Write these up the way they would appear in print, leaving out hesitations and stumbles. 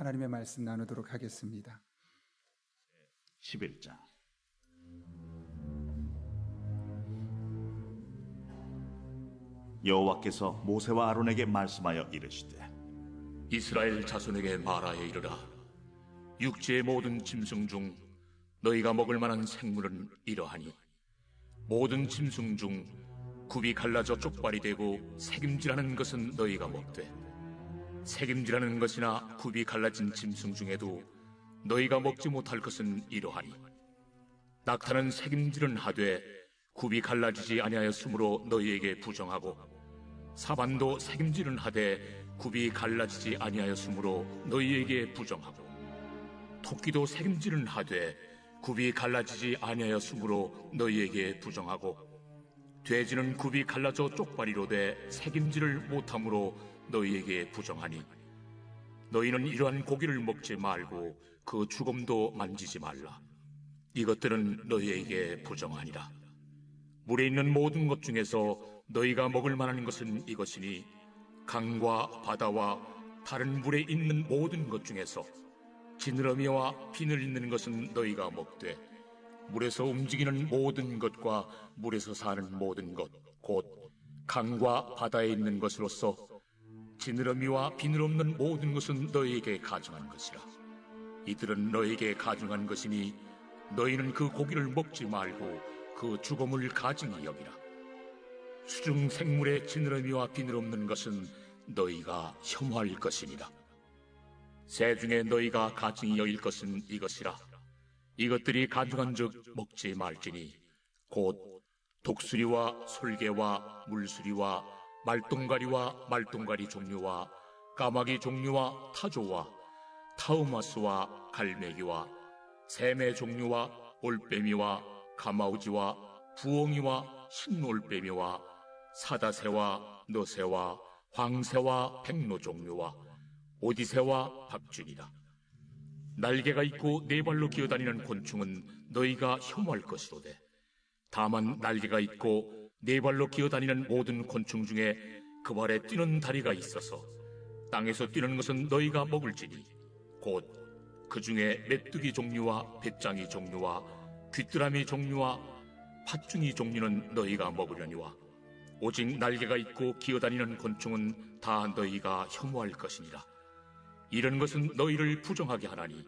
하나님의 말씀 나누도록 하겠습니다. 11장. 여호와께서 모세와 아론에게 말씀하여 이르시되 이스라엘 자손에게 말하여 이르라. 육지의 모든 짐승 중 너희가 먹을 만한 생물은 이러하니 모든 짐승 중 굽이 갈라져 쪽발이 되고 새김질하는 것은 너희가 먹되 새김질하는 것이나 굽이 갈라진 짐승 중에도 너희가 먹지 못할 것은 이러하니 낙타는 새김질은 하되 굽이 갈라지지 아니하였으므로 너희에게 부정하고 사반도 새김질은 하되 굽이 갈라지지 아니하였으므로 너희에게 부정하고 토끼도 새김질은 하되 굽이 갈라지지 아니하였으므로 너희에게 부정하고 돼지는 굽이 갈라져 쪽발이로 돼 새김질을 못함으로 너희에게 부정하니 너희는 이러한 고기를 먹지 말고 그 죽음도 만지지 말라. 이것들은 너희에게 부정하니라. 물에 있는 모든 것 중에서 너희가 먹을 만한 것은 이것이니 강과 바다와 다른 물에 있는 모든 것 중에서 지느러미와 비늘 있는 것은 너희가 먹되 물에서 움직이는 모든 것과 물에서 사는 모든 것 곧 강과 바다에 있는 것으로서 지느러미와 비늘 없는 모든 것은 너희에게 가증한 것이라. 이들은 너희에게 가증한 것이니 너희는 그 고기를 먹지 말고 그 죽음을 가증히 여기라. 수중 생물의 지느러미와 비늘 없는 것은 너희가 혐오할 것이니라. 새 중에 너희가 가증히 여길 것은 이것이라. 이것들이 가증한즉 먹지 말지니 곧 독수리와 솔개와 물수리와 말똥가리와 말똥가리 종류와 까마귀 종류와 타조와 타우마스와 갈매기와 샘의 종류와 올빼미와 가마우지와 부엉이와 흰올빼미와 사다새와 너새와 황새와 백로 종류와 오디새와 박쥐니라. 날개가 있고 네 발로 기어다니는 곤충은 너희가 혐오할 것이로되 다만 날개가 있고 네 발로 기어다니는 모든 곤충 중에 그 발에 뛰는 다리가 있어서 땅에서 뛰는 것은 너희가 먹을지니 곧 그 중에 메뚜기 종류와 배짱이 종류와 귀뚜라미 종류와 팥중이 종류는 너희가 먹으려니와 오직 날개가 있고 기어다니는 곤충은 다 너희가 혐오할 것이니라. 이런 것은 너희를 부정하게 하나니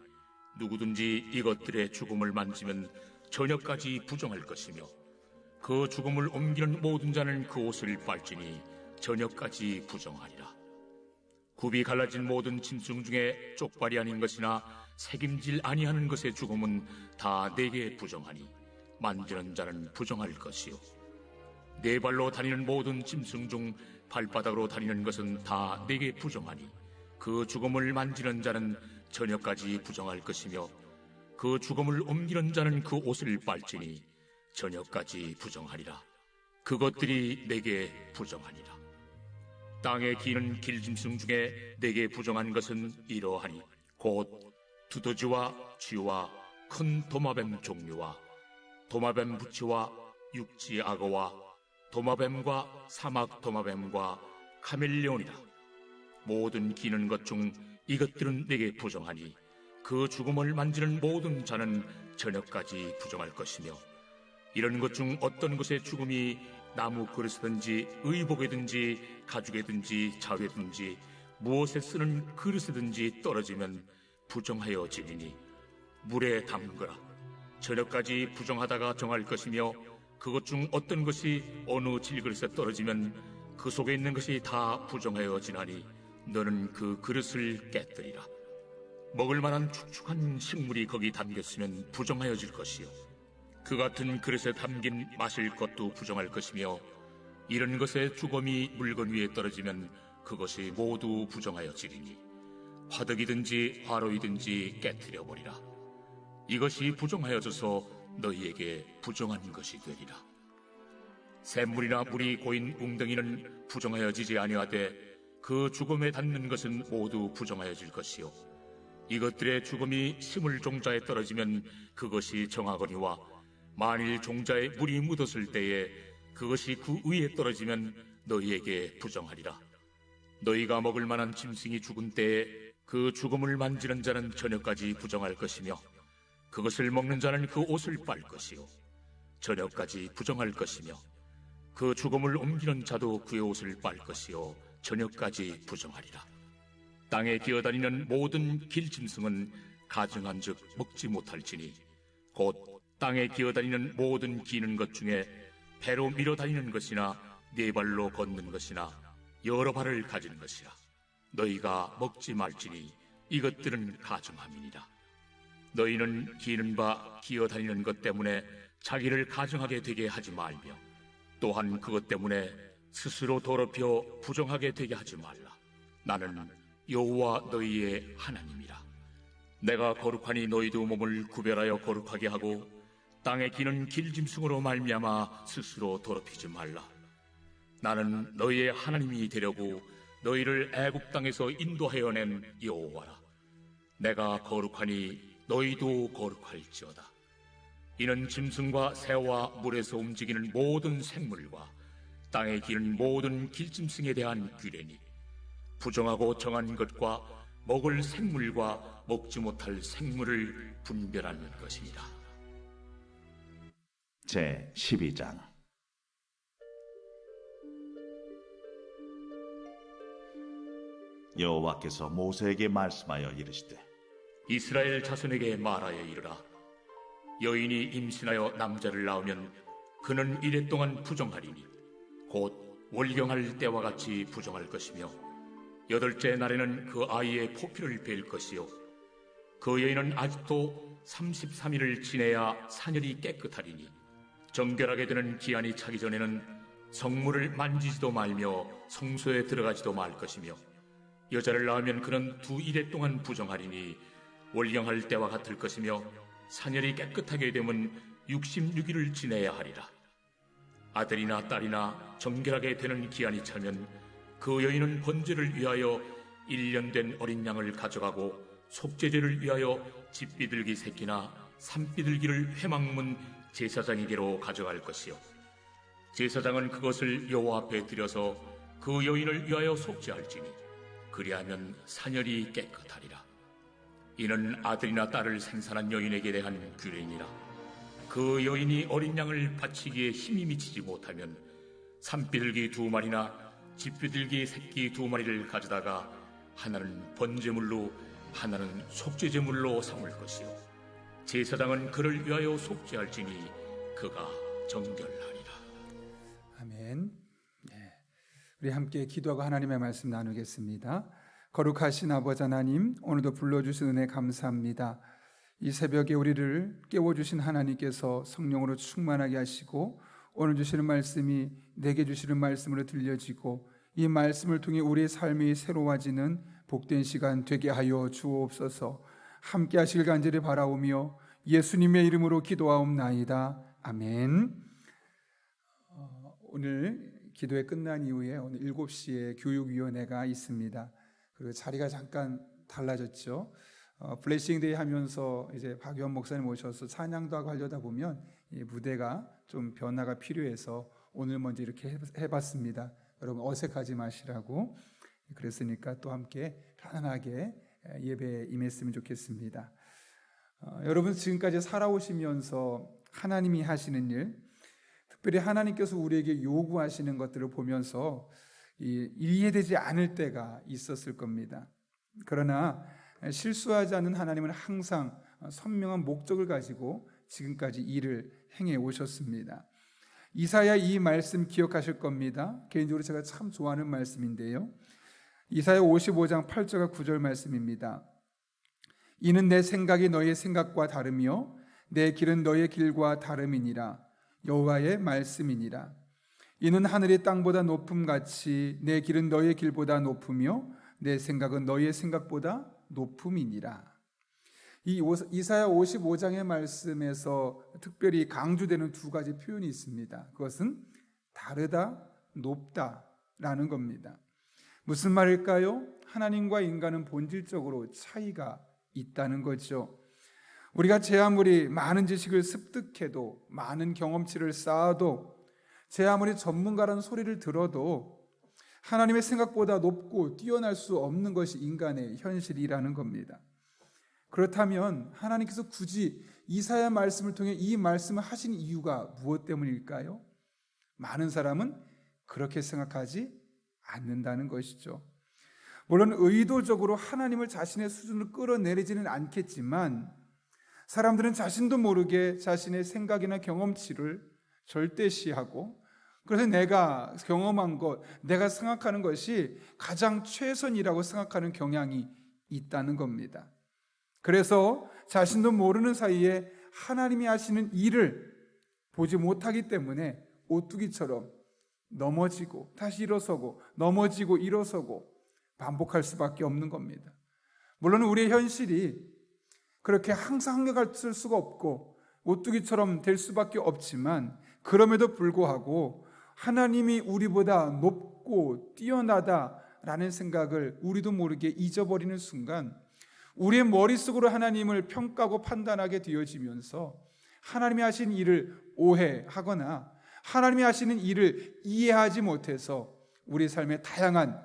누구든지 이것들의 죽음을 만지면 저녁까지 부정할 것이며 그 죽음을 옮기는 모든 자는 그 옷을 빨지니 저녁까지 부정하리라. 굽이 갈라진 모든 짐승 중에 쪽발이 아닌 것이나 새김질 아니하는 것의 죽음은 다 내게 부정하니 만지는 자는 부정할 것이요 네 발로 다니는 모든 짐승 중 발바닥으로 다니는 것은 다 내게 부정하니 그 죽음을 만지는 자는 저녁까지 부정할 것이며 그 죽음을 옮기는 자는 그 옷을 빨지니 저녁까지 부정하리라. 그것들이 내게 부정하니라. 땅에 기는 길짐승 중에 내게 부정한 것은 이러하니 곧 두더지와 쥐와 큰 도마뱀 종류와 도마뱀 부치와 육지 악어와 도마뱀과 사막 도마뱀과 카멜레온이라. 모든 기는 것 중 이것들은 내게 부정하니 그 죽음을 만지는 모든 자는 저녁까지 부정할 것이며 이런 것 중 어떤 것의 죽음이 나무 그릇이든지 의복에든지 가죽에든지 자회든지 무엇에 쓰는 그릇이든지 떨어지면 부정하여 지리니 물에 담그라. 저녁까지 부정하다가 정할 것이며 그것 중 어떤 것이 어느 질그릇에 떨어지면 그 속에 있는 것이 다 부정하여 지나니 너는 그 그릇을 깨뜨리라. 먹을 만한 축축한 식물이 거기 담겼으면 부정하여질 것이요 그 같은 그릇에 담긴 마실 것도 부정할 것이며 이런 것의 죽음이 물건 위에 떨어지면 그것이 모두 부정하여지리니 화덕이든지 화로이든지 깨뜨려버리라. 이것이 부정하여져서 너희에게 부정한 것이 되리라. 샘물이나 물이 고인 웅덩이는 부정하여지지 아니하되 그 죽음에 닿는 것은 모두 부정하여질 것이요 이것들의 죽음이 심을 종자에 떨어지면 그것이 정하거니와 만일 종자에 물이 묻었을 때에 그것이 그 위에 떨어지면 너희에게 부정하리라. 너희가 먹을 만한 짐승이 죽은 때에 그 죽음을 만지는 자는 저녁까지 부정할 것이며 그것을 먹는 자는 그 옷을 빨 것이요 저녁까지 부정할 것이며 그 죽음을 옮기는 자도 그의 옷을 빨 것이요 저녁까지 부정하리라. 땅에 기어다니는 모든 길짐승은 가증한즉 먹지 못할지니 곧 땅에 기어다니는 모든 기는 것 중에 배로 밀어다니는 것이나 네 발로 걷는 것이나 여러 발을 가진 것이라. 너희가 먹지 말지니 이것들은 가증함이니라. 너희는 기는 바 기어다니는 것 때문에 자기를 가증하게 되게 하지 말며 또한 그것 때문에 스스로 더럽혀 부정하게 되게 하지 말라. 나는 여호와 너희의 하나님이라. 내가 거룩하니 너희도 몸을 구별하여 거룩하게 하고 땅에 기는 길짐승으로 말미암아 스스로 더럽히지 말라. 나는 너희의 하나님이 되려고 너희를 애굽 땅에서 인도하여 낸 여호와라. 내가 거룩하니 너희도 거룩할지어다. 이는 짐승과 새와 물에서 움직이는 모든 생물과 땅에 기는 모든 길짐승에 대한 규례니 부정하고 정한 것과 먹을 생물과 먹지 못할 생물을 분별하는 것이니라. 제 12장. 여호와께서 모세에게 말씀하여 이르시되 이스라엘 자손에게 말하여 이르라. 여인이 임신하여 남자를 낳으면 그는 이래 동안 부정하리니 곧 월경할 때와 같이 부정할 것이며 여덟째 날에는 그 아이의 포피를 벨 것이요 그 여인은 아직도 33일을 지내야 사녀리 깨끗하리니 정결하게 되는 기한이 차기 전에는 성물을 만지지도 말며 성소에 들어가지도 말 것이며 여자를 낳으면 그는 2일에 동안 부정하리니 월경할 때와 같을 것이며 사녀리 깨끗하게 되면 66일을 지내야 하리라. 아들이나 딸이나 정결하게 되는 기한이 차면 그 여인은 번제를 위하여 1년 된 어린 양을 가져가고 속죄제를 위하여 집비둘기 새끼나 산비둘기를 회막문 제사장에게로 가져갈 것이요 제사장은 그것을 여호와 앞에 드려서 그 여인을 위하여 속죄할지니 그리하면 사녀리 깨끗하리라. 이는 아들이나 딸을 생산한 여인에게 대한 규례니라. 그 여인이 어린 양을 바치기에 힘이 미치지 못하면 산비둘기 2마리나 집비둘기 새끼 2마리를 가져다가 하나는 번제물로 하나는 속죄제물로 삼을 것이요 제사장은 그를 위하여 속죄할지니 그가 정결하리라. 아멘. 네. 우리 함께 기도하고 하나님의 말씀 나누겠습니다. 거룩하신 아버지 하나님, 오늘도 불러주신 은혜 감사합니다. 이 새벽에 우리를 깨워주신 하나님께서 성령으로 충만하게 하시고 오늘 주시는 말씀이 내게 주시는 말씀으로 들려지고 이 말씀을 통해 우리의 삶이 새로워지는 복된 시간 되게 하여 주옵소서. 함께 하실 간절히 바라오며 예수님의 이름으로 기도하옵나이다. 아멘. 오늘 기도회 끝난 이후에 오늘 7시에 교육위원회가 있습니다. 그리고 자리가 잠깐 달라졌죠. 블레싱 데이 하면서 이제 박유원 목사님 모셔서 찬양도 하고 하려다 보면 이 무대가 좀 변화가 필요해서 오늘 먼저 이렇게 해봤습니다. 여러분 어색하지 마시라고. 그랬으니까 또 함께 편안하게 예배에 임했으면 좋겠습니다. 여러분 지금까지 살아오시면서 하나님이 하시는 일, 특별히 하나님께서 우리에게 요구하시는 것들을 보면서 이해되지 않을 때가 있었을 겁니다. 그러나 실수하지 않는 하나님은 항상 선명한 목적을 가지고 지금까지 일을 행해 오셨습니다. 이사야 이 말씀 기억하실 겁니다. 개인적으로 제가 참 좋아하는 말씀인데요. 이사야 55장 8절과 9절 말씀입니다. 이는 내 생각이 너희의 생각과 다르며 내 길은 너희의 길과 다름이니라. 여호와의 말씀이니라. 이는 하늘이 땅보다 높음같이 내 길은 너희의 길보다 높으며 내 생각은 너희의 생각보다 높음이니라. 이 이사야 55장의 말씀에서 특별히 강조되는 2가지 표현이 있습니다. 그것은 다르다, 높다라는 겁니다. 무슨 말일까요? 하나님과 인간은 본질적으로 차이가 있다는 거죠. 우리가 제 아무리 많은 지식을 습득해도 많은 경험치를 쌓아도 제 아무리 전문가라는 소리를 들어도 하나님의 생각보다 높고 뛰어날 수 없는 것이 인간의 현실이라는 겁니다. 그렇다면 하나님께서 굳이 이사야 말씀을 통해 이 말씀을 하신 이유가 무엇 때문일까요? 많은 사람은 그렇게 생각하지 않는다는 것이죠. 물론 의도적으로 하나님을 자신의 수준으로 끌어내리지는 않겠지만 사람들은 자신도 모르게 자신의 생각이나 경험치를 절대시하고 그래서 내가 경험한 것, 내가 생각하는 것이 가장 최선이라고 생각하는 경향이 있다는 겁니다. 그래서 자신도 모르는 사이에 하나님이 하시는 일을 보지 못하기 때문에 오뚜기처럼 넘어지고 다시 일어서고 넘어지고 일어서고 반복할 수밖에 없는 겁니다. 물론 우리의 현실이 그렇게 항상 한결같을 수가 없고 오뚜기처럼 될 수밖에 없지만 그럼에도 불구하고 하나님이 우리보다 높고 뛰어나다라는 생각을 우리도 모르게 잊어버리는 순간 우리의 머릿속으로 하나님을 평가하고 판단하게 되어지면서 하나님이 하신 일을 오해하거나 하나님이 하시는 일을 이해하지 못해서 우리 삶에 다양한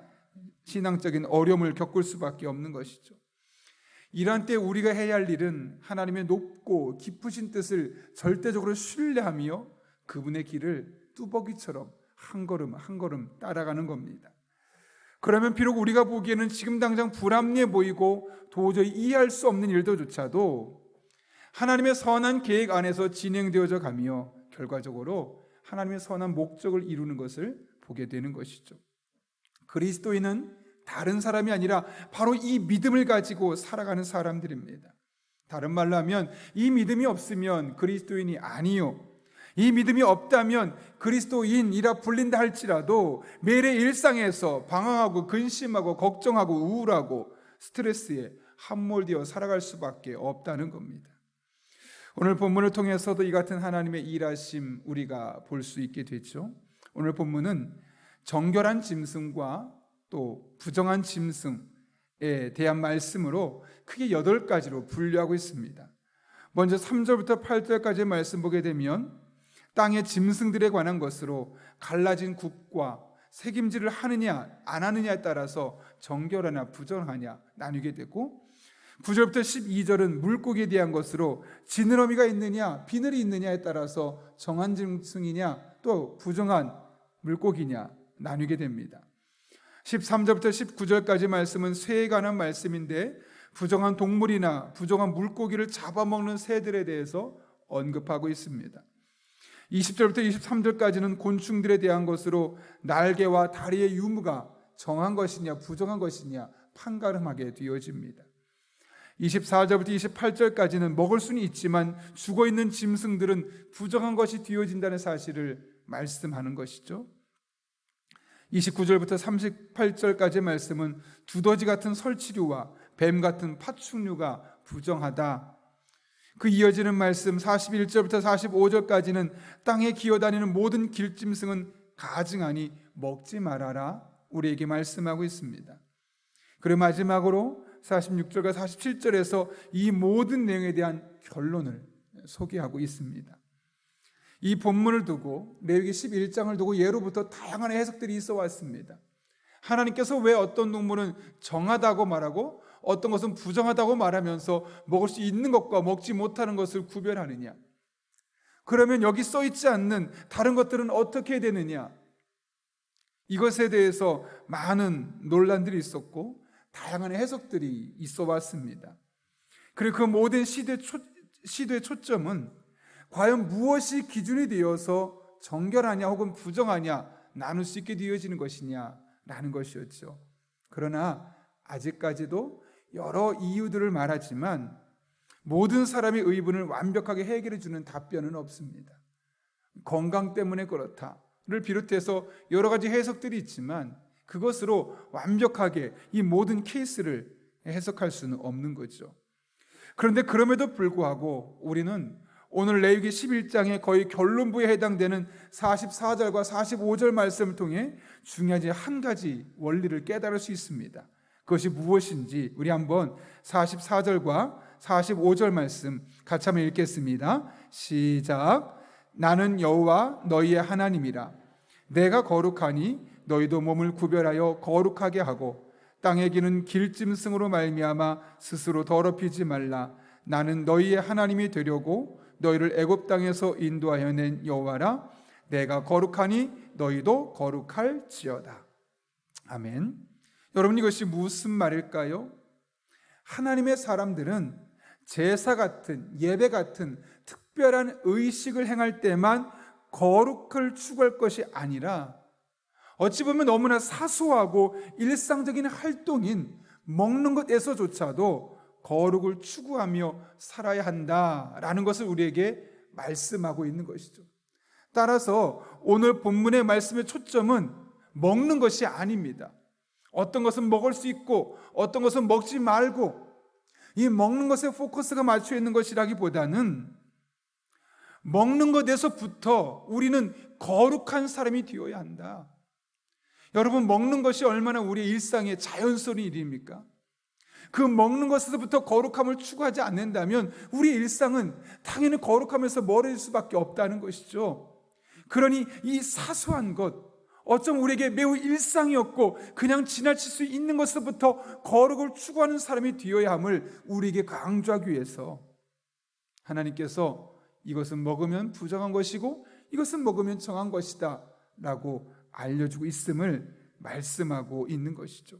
신앙적인 어려움을 겪을 수밖에 없는 것이죠. 이러한 때 우리가 해야 할 일은 하나님의 높고 깊으신 뜻을 절대적으로 신뢰하며 그분의 길을 뚜벅이처럼 한 걸음 한 걸음 따라가는 겁니다. 그러면 비록 우리가 보기에는 지금 당장 불합리해 보이고 도저히 이해할 수 없는 일들조차도 하나님의 선한 계획 안에서 진행되어져 가며 결과적으로 하나님의 선한 목적을 이루는 것을 보게 되는 것이죠. 그리스도인은 다른 사람이 아니라 바로 이 믿음을 가지고 살아가는 사람들입니다. 다른 말로 하면 이 믿음이 없으면 그리스도인이 아니요, 이 믿음이 없다면 그리스도인이라 불린다 할지라도 매일의 일상에서 방황하고 근심하고 걱정하고 우울하고 스트레스에 함몰되어 살아갈 수밖에 없다는 겁니다. 오늘 본문을 통해서도 이 같은 하나님의 일하심 우리가 볼 수 있게 되죠. 오늘 본문은 정결한 짐승과 또 부정한 짐승에 대한 말씀으로 크게 8가지로 분류하고 있습니다. 먼저 3절부터 8절까지의 말씀 보게 되면 땅의 짐승들에 관한 것으로 갈라진 국과 책임질을 하느냐 안 하느냐에 따라서 정결하냐 부정하냐 나뉘게 되고 9절부터 12절은 물고기에 대한 것으로 지느러미가 있느냐 비늘이 있느냐에 따라서 정한 짐승이냐 또 부정한 물고기냐 나뉘게 됩니다. 13절부터 19절까지 말씀은 새에 관한 말씀인데 부정한 동물이나 부정한 물고기를 잡아먹는 새들에 대해서 언급하고 있습니다. 20절부터 23절까지는 곤충들에 대한 것으로 날개와 다리의 유무가 정한 것이냐 부정한 것이냐 판가름하게 되어집니다. 24절부터 28절까지는 먹을 수는 있지만 죽어있는 짐승들은 부정한 것이 되어진다는 사실을 말씀하는 것이죠. 29절부터 38절까지의 말씀은 두더지 같은 설치류와 뱀 같은 파충류가 부정하다. 그 이어지는 말씀 41절부터 45절까지는 땅에 기어다니는 모든 길짐승은 가증하니 먹지 말아라 우리에게 말씀하고 있습니다. 그리고 마지막으로 46절과 47절에서 이 모든 내용에 대한 결론을 소개하고 있습니다. 이 본문을 두고 레위기 11장을 두고 예로부터 다양한 해석들이 있어 왔습니다. 하나님께서 왜 어떤 동물은 정하다고 말하고 어떤 것은 부정하다고 말하면서 먹을 수 있는 것과 먹지 못하는 것을 구별하느냐? 그러면 여기 써 있지 않는 다른 것들은 어떻게 되느냐? 이것에 대해서 많은 논란들이 있었고 다양한 해석들이 있어 왔습니다. 그리고 그 모든 시도의 초점은 과연 무엇이 기준이 되어서 정결하냐 혹은 부정하냐 나눌 수 있게 되어지는 것이냐라는 것이었죠. 그러나 아직까지도 여러 이유들을 말하지만 모든 사람의 의문을 완벽하게 해결해 주는 답변은 없습니다. 건강 때문에 그렇다를 비롯해서 여러 가지 해석들이 있지만 그것으로 완벽하게 이 모든 케이스를 해석할 수는 없는 거죠. 그런데 그럼에도 불구하고 우리는 오늘 레위기 11장의 거의 결론부에 해당되는 44절과 45절 말씀을 통해 중요한 한 가지 원리를 깨달을 수 있습니다. 그것이 무엇인지 우리 한번 44절과 45절 말씀 같이 한번 읽겠습니다. 시작. 나는 여호와 너희의 하나님이라. 내가 거룩하니 너희도 몸을 구별하여 거룩하게 하고 땅에 기는 길짐승으로 말미암아 스스로 더럽히지 말라. 나는 너희의 하나님이 되려고 너희를 애굽 땅에서 인도하여 낸 여호와라. 내가 거룩하니 너희도 거룩할지어다. 아멘. 여러분, 이것이 무슨 말일까요? 하나님의 사람들은 제사 같은, 예배 같은 특별한 의식을 행할 때만 거룩을 추구할 것이 아니라 어찌 보면 너무나 사소하고 일상적인 활동인 먹는 것에서조차도 거룩을 추구하며 살아야 한다라는 것을 우리에게 말씀하고 있는 것이죠. 따라서 오늘 본문의 말씀의 초점은 먹는 것이 아닙니다. 어떤 것은 먹을 수 있고 어떤 것은 먹지 말고, 이 먹는 것에 포커스가 맞춰 있는 것이라기보다는 먹는 것에서부터 우리는 거룩한 사람이 되어야 한다. 여러분, 먹는 것이 얼마나 우리의 일상의 자연스러운 일입니까? 그 먹는 것에서부터 거룩함을 추구하지 않는다면 우리의 일상은 당연히 거룩함에서 멀어질 수밖에 없다는 것이죠. 그러니 이 사소한 것, 어쩜 우리에게 매우 일상이었고 그냥 지나칠 수 있는 것부터 거룩을 추구하는 사람이 되어야 함을 우리에게 강조하기 위해서 하나님께서 이것은 먹으면 부정한 것이고 이것은 먹으면 정한 것이다 라고 알려주고 있음을 말씀하고 있는 것이죠.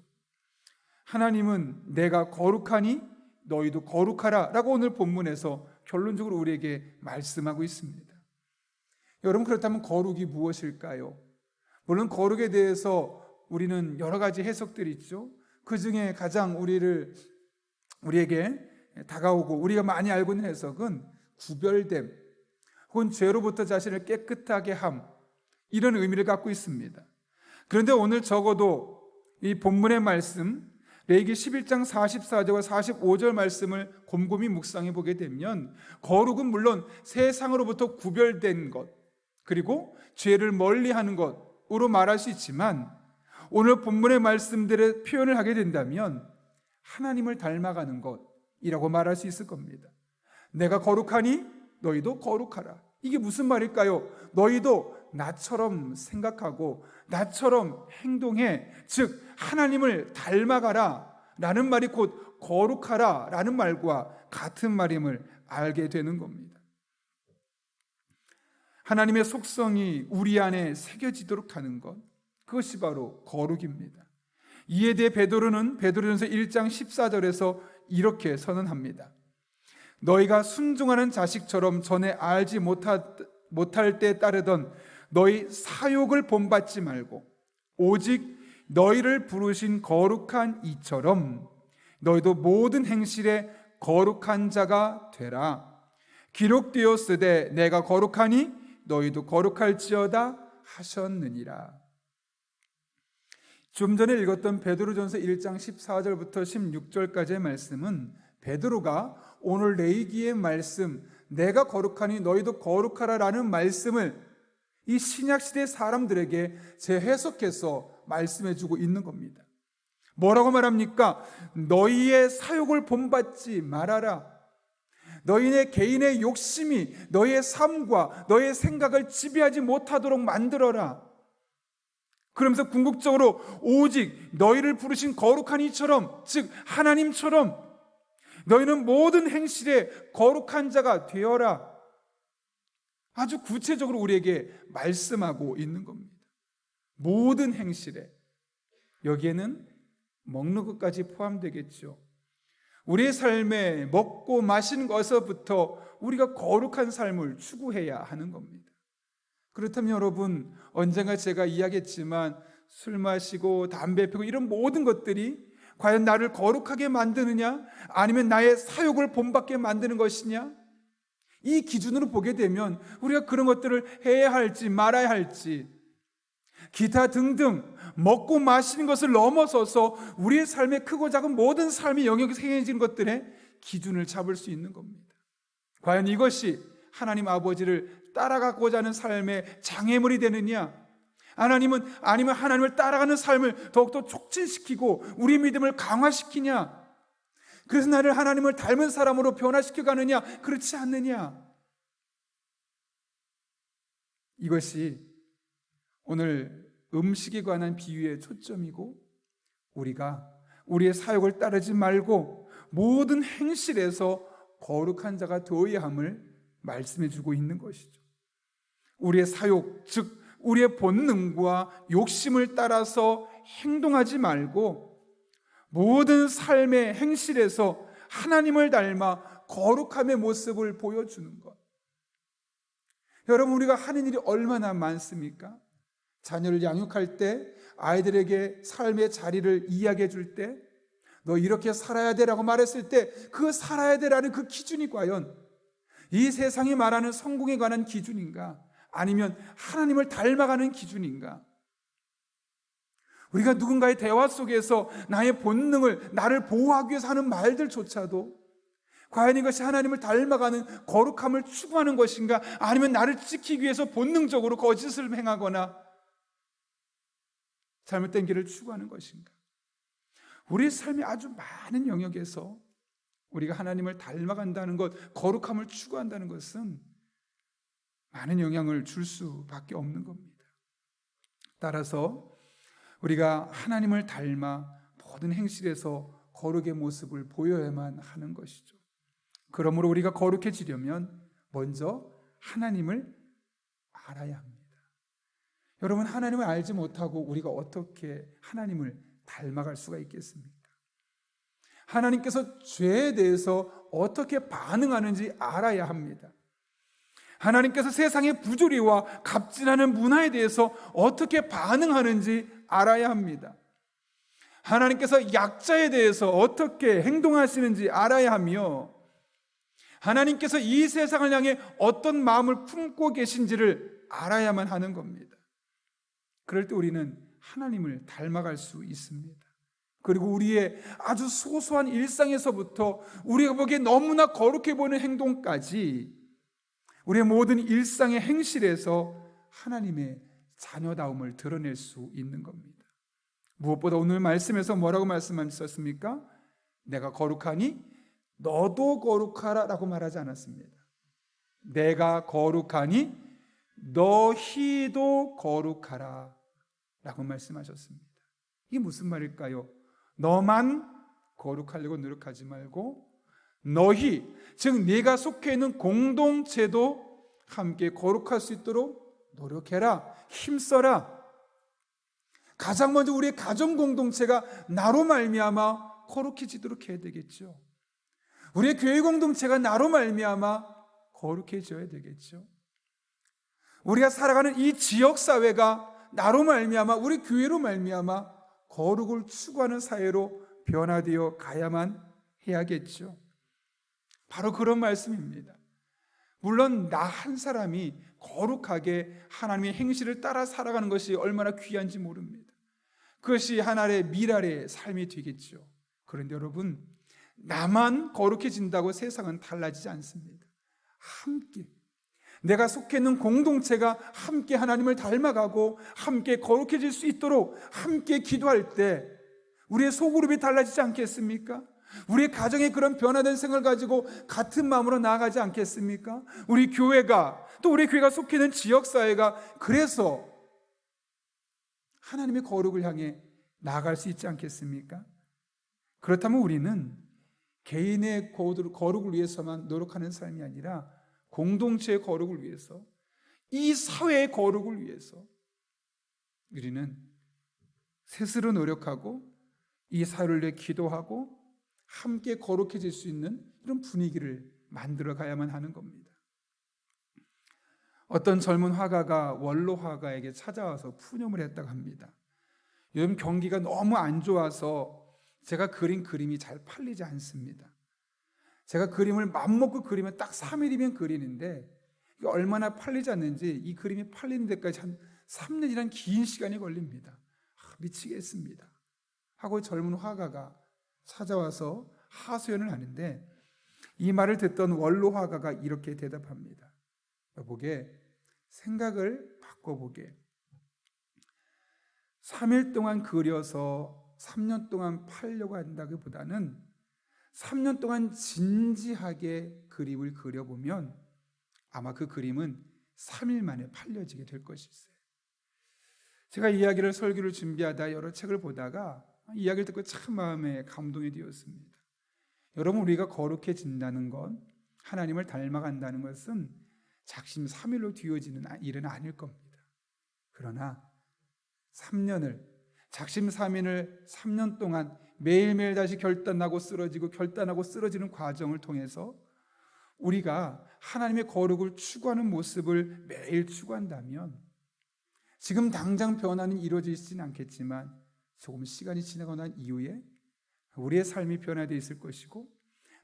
하나님은 내가 거룩하니 너희도 거룩하라 라고 오늘 본문에서 결론적으로 우리에게 말씀하고 있습니다. 여러분, 그렇다면 거룩이 무엇일까요? 물론 거룩에 대해서 우리는 여러 가지 해석들이 있죠. 그 중에 가장 우리에게 다가오고 우리가 많이 알고 있는 해석은 구별됨, 혹은 죄로부터 자신을 깨끗하게 함, 이런 의미를 갖고 있습니다. 그런데 오늘 적어도 이 본문의 말씀, 레위기 11장 44절과 45절 말씀을 곰곰이 묵상해 보게 되면 거룩은 물론 세상으로부터 구별된 것, 그리고 죄를 멀리하는 것으로 말할 수 있지만 오늘 본문의 말씀들의 표현을 하게 된다면 하나님을 닮아가는 것이라고 말할 수 있을 겁니다. 내가 거룩하니 너희도 거룩하라. 이게 무슨 말일까요? 너희도 나처럼 생각하고 나처럼 행동해. 즉 하나님을 닮아가라 라는 말이 곧 거룩하라 라는 말과 같은 말임을 알게 되는 겁니다. 하나님의 속성이 우리 안에 새겨지도록 하는 것, 그것이 바로 거룩입니다. 이에 대해 베드로는 베드로전서 1장 14절에서 이렇게 선언합니다. 너희가 순종하는 자식처럼 전에 알지 못할 때 따르던 너희 사욕을 본받지 말고 오직 너희를 부르신 거룩한 이처럼 너희도 모든 행실에 거룩한 자가 되라. 기록되었으되 내가 거룩하니 너희도 거룩할지어다 하셨느니라. 좀 전에 읽었던 베드로전서 1장 14절부터 16절까지의 말씀은 베드로가 오늘 레위기의 말씀, 내가 거룩하니 너희도 거룩하라 라는 말씀을 이 신약시대 사람들에게 재해석해서 말씀해주고 있는 겁니다. 뭐라고 말합니까? 너희의 사욕을 본받지 말아라. 너희의 개인의 욕심이 너희의 삶과 너희의 생각을 지배하지 못하도록 만들어라. 그러면서 궁극적으로 오직 너희를 부르신 거룩한 이처럼, 즉 하나님처럼 너희는 모든 행실에 거룩한 자가 되어라. 아주 구체적으로 우리에게 말씀하고 있는 겁니다. 모든 행실에, 여기에는 먹는 것까지 포함되겠죠. 우리의 삶에 먹고 마시는 것에서부터 우리가 거룩한 삶을 추구해야 하는 겁니다. 그렇다면 여러분, 언젠가 제가 이야기했지만 술 마시고 담배 피우고 이런 모든 것들이 과연 나를 거룩하게 만드느냐, 아니면 나의 사욕을 본받게 만드는 것이냐, 이 기준으로 보게 되면 우리가 그런 것들을 해야 할지 말아야 할지, 기타 등등 먹고 마시는 것을 넘어서서 우리의 삶의 크고 작은 모든 삶의 영역에 생겨진 것들의 기준을 잡을 수 있는 겁니다. 과연 이것이 하나님 아버지를 따라가고자 하는 삶의 장애물이 되느냐, 아니면 하나님을 따라가는 삶을 더욱더 촉진시키고 우리 믿음을 강화시키냐, 그래서 나를 하나님을 닮은 사람으로 변화시켜 가느냐, 그렇지 않느냐, 이것이 오늘 음식에 관한 비유에 초점이고 우리가 우리의 사욕을 따르지 말고 모든 행실에서 거룩한 자가 되어야 함을 말씀해 주고 있는 것이죠. 우리의 사욕, 즉 우리의 본능과 욕심을 따라서 행동하지 말고 모든 삶의 행실에서 하나님을 닮아 거룩함의 모습을 보여주는 것. 여러분, 우리가 하는 일이 얼마나 많습니까? 자녀를 양육할 때, 아이들에게 삶의 자리를 이야기해 줄 때, 너 이렇게 살아야 되라고 말했을 때 그 살아야 되라는 그 기준이 과연 이 세상이 말하는 성공에 관한 기준인가? 아니면 하나님을 닮아가는 기준인가? 우리가 누군가의 대화 속에서 나의 본능을, 나를 보호하기 위해서 하는 말들조차도 과연 이것이 하나님을 닮아가는 거룩함을 추구하는 것인가? 아니면 나를 지키기 위해서 본능적으로 거짓을 행하거나 잘못된 길을 추구하는 것인가? 우리의 삶의 아주 많은 영역에서 우리가 하나님을 닮아간다는 것, 거룩함을 추구한다는 것은 많은 영향을 줄 수밖에 없는 겁니다. 따라서 우리가 하나님을 닮아 모든 행실에서 거룩의 모습을 보여야만 하는 것이죠. 그러므로 우리가 거룩해지려면 먼저 하나님을 알아야 합니다. 여러분, 하나님을 알지 못하고 우리가 어떻게 하나님을 닮아갈 수가 있겠습니까? 하나님께서 죄에 대해서 어떻게 반응하는지 알아야 합니다. 하나님께서 세상의 부조리와 갑질하는 문화에 대해서 어떻게 반응하는지 알아야 합니다. 하나님께서 약자에 대해서 어떻게 행동하시는지 알아야 하며 하나님께서 이 세상을 향해 어떤 마음을 품고 계신지를 알아야만 하는 겁니다. 그럴 때 우리는 하나님을 닮아갈 수 있습니다. 그리고 우리의 아주 소소한 일상에서부터 우리가 보기에 너무나 거룩해 보이는 행동까지 우리의 모든 일상의 행실에서 하나님의 자녀다움을 드러낼 수 있는 겁니다. 무엇보다 오늘 말씀에서 뭐라고 말씀하셨습니까? 내가 거룩하니 너도 거룩하라 라고 말하지 않았습니다. 내가 거룩하니 너희도 거룩하라 라고 말씀하셨습니다. 이게 무슨 말일까요? 너만 거룩하려고 노력하지 말고 너희, 즉 네가 속해 있는 공동체도 함께 거룩할 수 있도록 노력해라, 힘써라. 가장 먼저 우리의 가정 공동체가 나로 말미암아 거룩해지도록 해야 되겠죠. 우리의 교회 공동체가 나로 말미암아 거룩해져야 되겠죠. 우리가 살아가는 이 지역 사회가 나로 말미암아, 우리 교회로 말미암아 거룩을 추구하는 사회로 변화되어 가야만 해야겠죠. 바로 그런 말씀입니다. 물론 나 한 사람이 거룩하게 하나님의 행실을 따라 살아가는 것이 얼마나 귀한지 모릅니다. 그것이 하나의 미랄의 삶이 되겠죠. 그런데 여러분, 나만 거룩해진다고 세상은 달라지지 않습니다. 함께 내가 속해 있는 공동체가 함께 하나님을 닮아가고 함께 거룩해질 수 있도록 함께 기도할 때 우리의 소그룹이 달라지지 않겠습니까? 우리의 가정에 그런 변화된 생각을 가지고 같은 마음으로 나아가지 않겠습니까? 우리 교회가, 또 우리 교회가 속해 있는 지역사회가 그래서 하나님의 거룩을 향해 나아갈 수 있지 않겠습니까? 그렇다면 우리는 개인의 거룩을 위해서만 노력하는 삶이 아니라 공동체의 거룩을 위해서, 이 사회의 거룩을 위해서 우리는 스스로 노력하고 이 사회를 위해 기도하고 함께 거룩해질 수 있는 이런 분위기를 만들어 가야만 하는 겁니다. 어떤 젊은 화가가 원로 화가에게 찾아와서 푸념을 했다고 합니다. 요즘 경기가 너무 안 좋아서 제가 그린 그림이 잘 팔리지 않습니다. 제가 그림을 맘먹고 그리면 딱 3일이면 그리는데 이게 얼마나 팔리지 않는지 이 그림이 팔리는 데까지 한 3년이란 긴 시간이 걸립니다. 미치겠습니다 하고 젊은 화가가 찾아와서 하소연을 하는데 이 말을 듣던 원로 화가가 이렇게 대답합니다. 여보게, 생각을 바꿔보게. 3일 동안 그려서 3년 동안 팔려고 한다기보다는 3년 동안 진지하게 그림을 그려보면 아마 그 그림은 3일 만에 팔려지게 될 것일세. 제가 이야기를 설교를 준비하다 여러 책을 보다가 이야기를 듣고 참 마음에 감동이 되었습니다. 여러분, 우리가 거룩해진다는 것, 하나님을 닮아간다는 것은 작심삼일로 뒤어지는 일은 아닐 겁니다. 그러나 3년을, 작심삼일을 3년 동안 매일매일 다시 결단하고 쓰러지는 과정을 통해서 우리가 하나님의 거룩을 추구하는 모습을 매일 추구한다면 지금 당장 변화는 이루어지지는 않겠지만 조금 시간이 지나고 난 이후에 우리의 삶이 변화되어 있을 것이고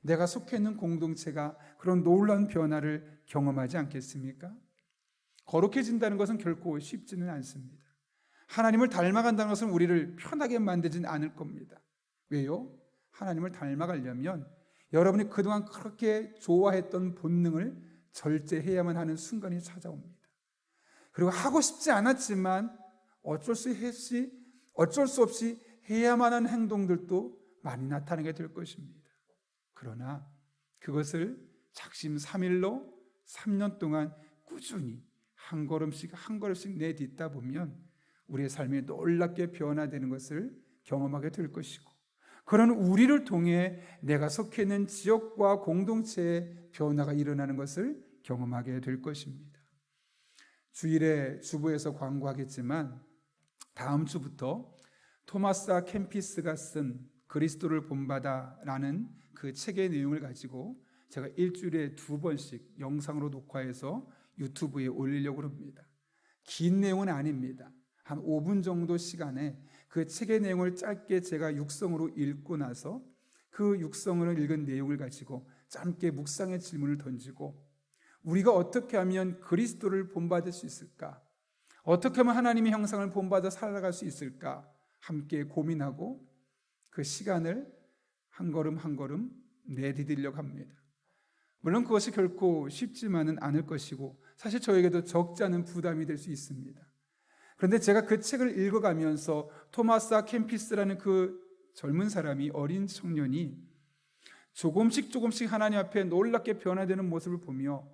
내가 속해 있는 공동체가 그런 놀라운 변화를 경험하지 않겠습니까? 거룩해진다는 것은 결코 쉽지는 않습니다. 하나님을 닮아간다는 것은 우리를 편하게 만들지는 않을 겁니다. 왜요? 하나님을 닮아가려면 여러분이 그동안 그렇게 좋아했던 본능을 절제해야만 하는 순간이 찾아옵니다. 그리고 하고 싶지 않았지만 어쩔 수 없이 해야만 하는 행동들도 많이 나타나게 될 것입니다. 그러나 그것을 작심삼일로 3년 동안 꾸준히 한 걸음씩 내딛다 보면 우리의 삶이 놀랍게 변화되는 것을 경험하게 될 것이고, 그런 우리를 통해 내가 속해 있는 지역과 공동체의 변화가 일어나는 것을 경험하게 될 것입니다. 주일에 주부에서 광고하겠지만 다음 주부터 토마스 캠피스가 쓴 그리스도를 본받아라는 그 책의 내용을 가지고 제가 일주일에 2번씩 영상으로 녹화해서 유튜브에 올리려고 합니다. 긴 내용은 아닙니다. 한 5분 정도 시간에 그 책의 내용을 짧게 제가 육성으로 읽고 나서 그 육성으로 읽은 내용을 가지고 짧게 묵상의 질문을 던지고 우리가 어떻게 하면 그리스도를 본받을 수 있을까? 어떻게 하면 하나님의 형상을 본받아 살아갈 수 있을까? 함께 고민하고 그 시간을 한 걸음 한 걸음 내디디려고 합니다. 물론 그것이 결코 쉽지만은 않을 것이고 사실 저에게도 적지 않은 부담이 될 수 있습니다. 그런데 제가 그 책을 읽어가면서 토마스 캠피스라는 그 젊은 사람이, 어린 청년이 조금씩 하나님 앞에 놀랍게 변화되는 모습을 보며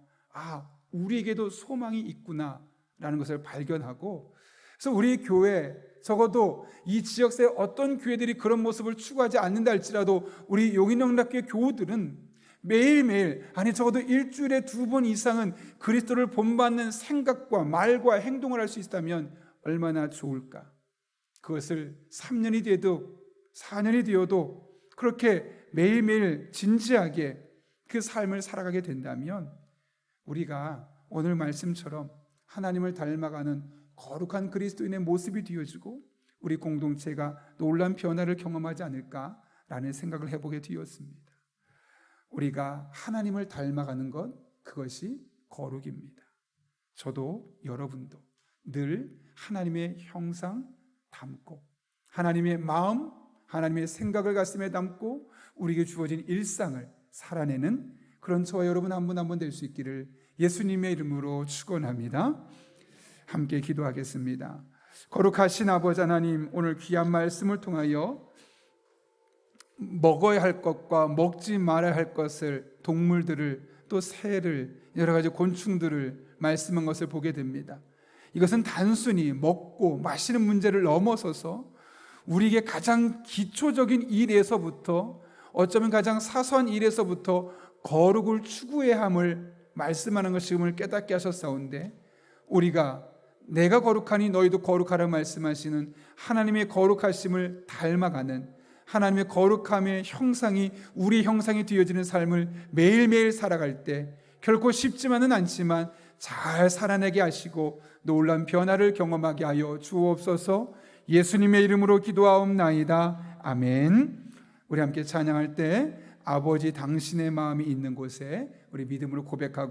우리에게도 소망이 있구나라는 것을 발견하고, 그래서 우리 교회, 적어도 이 지역사의 어떤 교회들이 그런 모습을 추구하지 않는다 할지라도 우리 용인영락교회 교우들은 매일매일, 적어도 일주일에 2번 이상은 그리스도를 본받는 생각과 말과 행동을 할 수 있다면 얼마나 좋을까. 그것을 3년이 되어도 4년이 되어도 그렇게 매일매일 진지하게 그 삶을 살아가게 된다면 우리가 오늘 말씀처럼 하나님을 닮아가는 거룩한 그리스도인의 모습이 되어지고 우리 공동체가 놀라운 변화를 경험하지 않을까라는 생각을 해보게 되었습니다. 우리가 하나님을 닮아가는 것, 그것이 거룩입니다. 저도 여러분도 늘 하나님의 형상 담고 하나님의 마음, 하나님의 생각을 가슴에 담고 우리에게 주어진 일상을 살아내는 그런 저와 여러분 한 분 한 분 될 수 있기를 예수님의 이름으로 축원합니다. 함께 기도하겠습니다. 거룩하신 아버지 하나님, 오늘 귀한 말씀을 통하여 먹어야 할 것과 먹지 말아야 할 것을, 동물들을, 또 새를, 여러 가지 곤충들을 말씀한 것을 보게 됩니다. 이것은 단순히 먹고 마시는 문제를 넘어서서 우리에게 가장 기초적인 일에서부터, 어쩌면 가장 사소한 일에서부터 거룩을 추구해야 함을 말씀하는 것임을 깨닫게 하셨사온데, 우리가 내가 거룩하니 너희도 거룩하라 말씀하시는 하나님의 거룩하심을 닮아가는, 하나님의 거룩함의 형상이 우리의 형상이 되어지는 삶을 매일매일 살아갈 때 결코 쉽지만은 않지만 잘 살아내게 하시고 놀라운 변화를 경험하게 하여 주옵소서. 예수님의 이름으로 기도하옵나이다. 아멘. 우리 함께 찬양할 때 아버지 당신의 마음이 있는 곳에 우리 믿음으로 고백하고